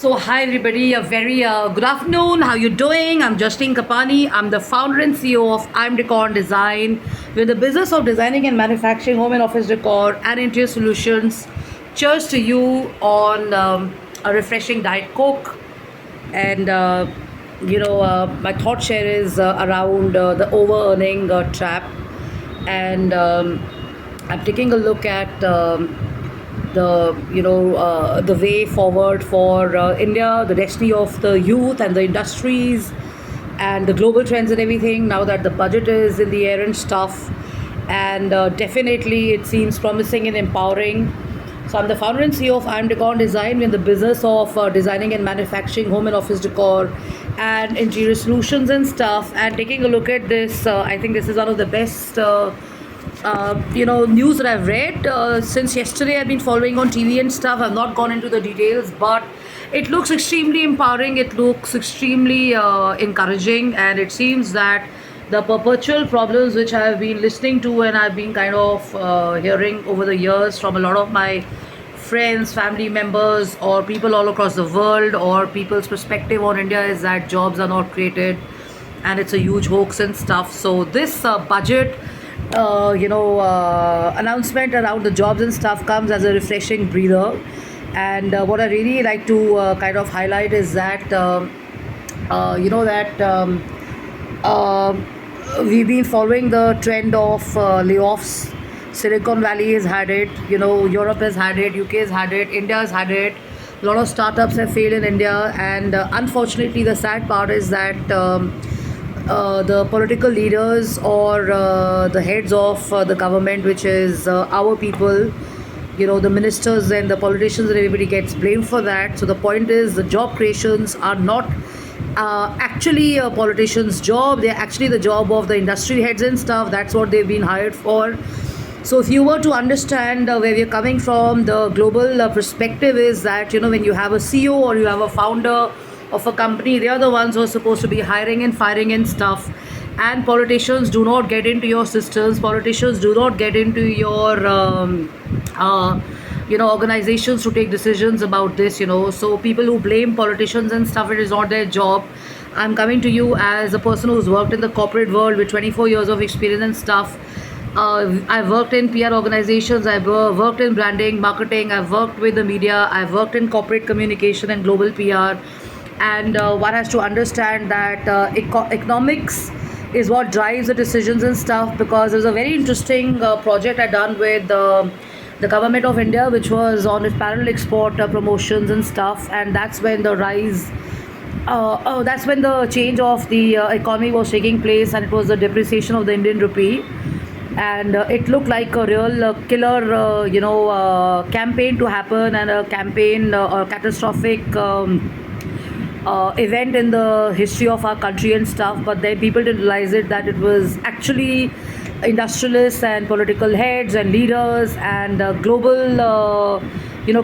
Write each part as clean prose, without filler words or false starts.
So hi everybody, a very good afternoon. How you doing? I'm Justine Kapani. I'm the founder and CEO of I'm Decor Design. We're in the business of designing and manufacturing home and office decor and interior solutions. Cheers to you on a refreshing Diet Coke. And my thought share is around the over earning trap. And I'm taking a look at the way forward for India, the destiny of the youth and the industries, and the global trends and everything. Now that the budget is in the air and stuff, and definitely it seems promising and empowering. So I'm the founder and CEO of I'm Decor Design. We're in the business of designing and manufacturing home and office decor and interior solutions and stuff. And taking a look at this, I think this is one of the best. News that I've read since yesterday. I've been following on TV and stuff. I've not gone into the details, but it looks extremely empowering. It looks extremely encouraging, and it seems that the perpetual problems which I have been listening to and I've been kind of hearing over the years from a lot of my friends, family members, or people all across the world, or people's perspective on India is that jobs are not created and it's a huge hoax and stuff. So this budget announcement around the jobs and stuff comes as a refreshing breather. And what I really like to kind of highlight is that uh, we've been following the trend of layoffs. Silicon Valley has had it, Europe has had it, UK has had it, India has had it. A lot of startups have failed in India, and unfortunately, the sad part is that the political leaders or the heads of the government, which is our people, the ministers and the politicians and everybody gets blamed for that. So the point is, the job creations are not actually a politician's job. They're actually the job of the industry heads and stuff. That's what they've been hired for. So if you were to understand where we're coming from, the global perspective is that, when you have a CEO or you have a founder of a company, they are the ones who are supposed to be hiring and firing and stuff. And politicians do not get into your systems. Politicians do not get into your organizations to take decisions about this. So people who blame politicians and stuff, it is not their job. I'm coming to you as a person who's worked in the corporate world with 24 years of experience and stuff. I've worked in PR organizations, I've worked in branding, marketing, I've worked with the media, I've worked in corporate communication and global PR. And one has to understand that economics is what drives the decisions and stuff, because there's a very interesting project I done with the government of India, which was on its parallel export promotions and stuff. And that's when the rise that's when the change of the economy was taking place, and it was the depreciation of the Indian rupee. And it looked like a real killer campaign to happen, and a campaign or catastrophic event in the history of our country and stuff. But then people didn't realize it, that it was actually industrialists and political heads and leaders, and global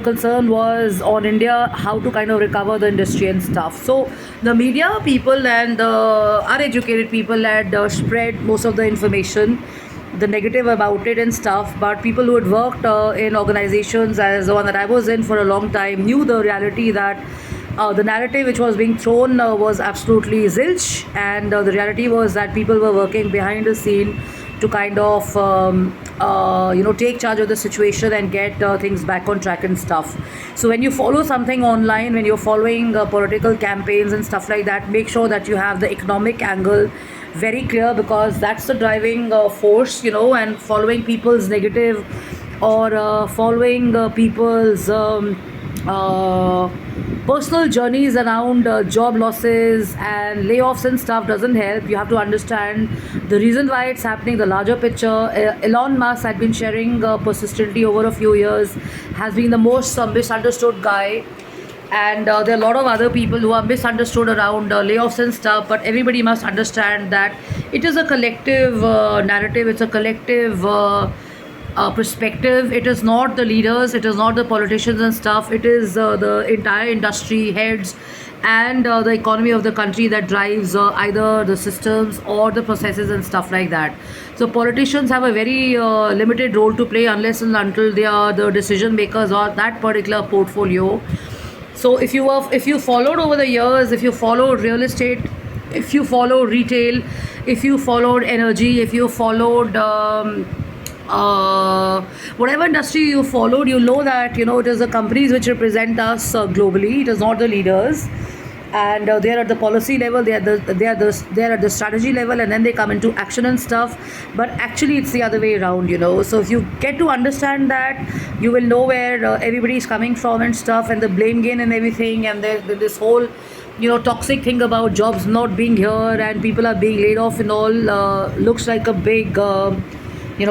concern was on India, how to kind of recover the industry and stuff. So the media people and the uneducated people had spread most of the information, the negative about it and stuff. But people who had worked in organizations, as the one that I was in for a long time, knew the reality that the narrative which was being thrown was absolutely zilch, and the reality was that people were working behind the scene to kind of take charge of the situation and get things back on track and stuff. So when you follow something online, when you're following political campaigns and stuff like that, make sure that you have the economic angle very clear, because that's the driving force, and following people's negative or following people's personal journeys around job losses and layoffs and stuff doesn't help. You have to understand the reason why it's happening, the larger picture. Elon Musk had been sharing persistently over a few years, has been the most misunderstood guy. And there are a lot of other people who are misunderstood around layoffs and stuff. But everybody must understand that it is a collective narrative, it's a collective perspective. It is not the leaders, it is not the politicians and stuff. It is the entire industry heads and the economy of the country that drives either the systems or the processes and stuff like that. So politicians have a very limited role to play, unless and until they are the decision makers or that particular portfolio. So if you followed over the years, if you followed real estate, if you follow retail, if you followed energy, if you followed whatever industry you followed, you know that it is the companies which represent us globally. It is not the leaders, and they are at the policy level, they are at the strategy level, and then they come into action and stuff. But actually, it's the other way around. So if you get to understand that, you will know where everybody is coming from and stuff, and the blame game and everything, and this whole toxic thing about jobs not being here and people are being laid off and all looks like a big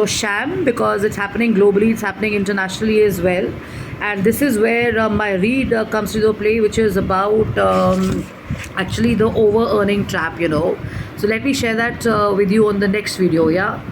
sham, because it's happening globally, it's happening internationally as well. And this is where my read comes to the play, which is about actually the over earning trap. So let me share that with you on the next video. Yeah.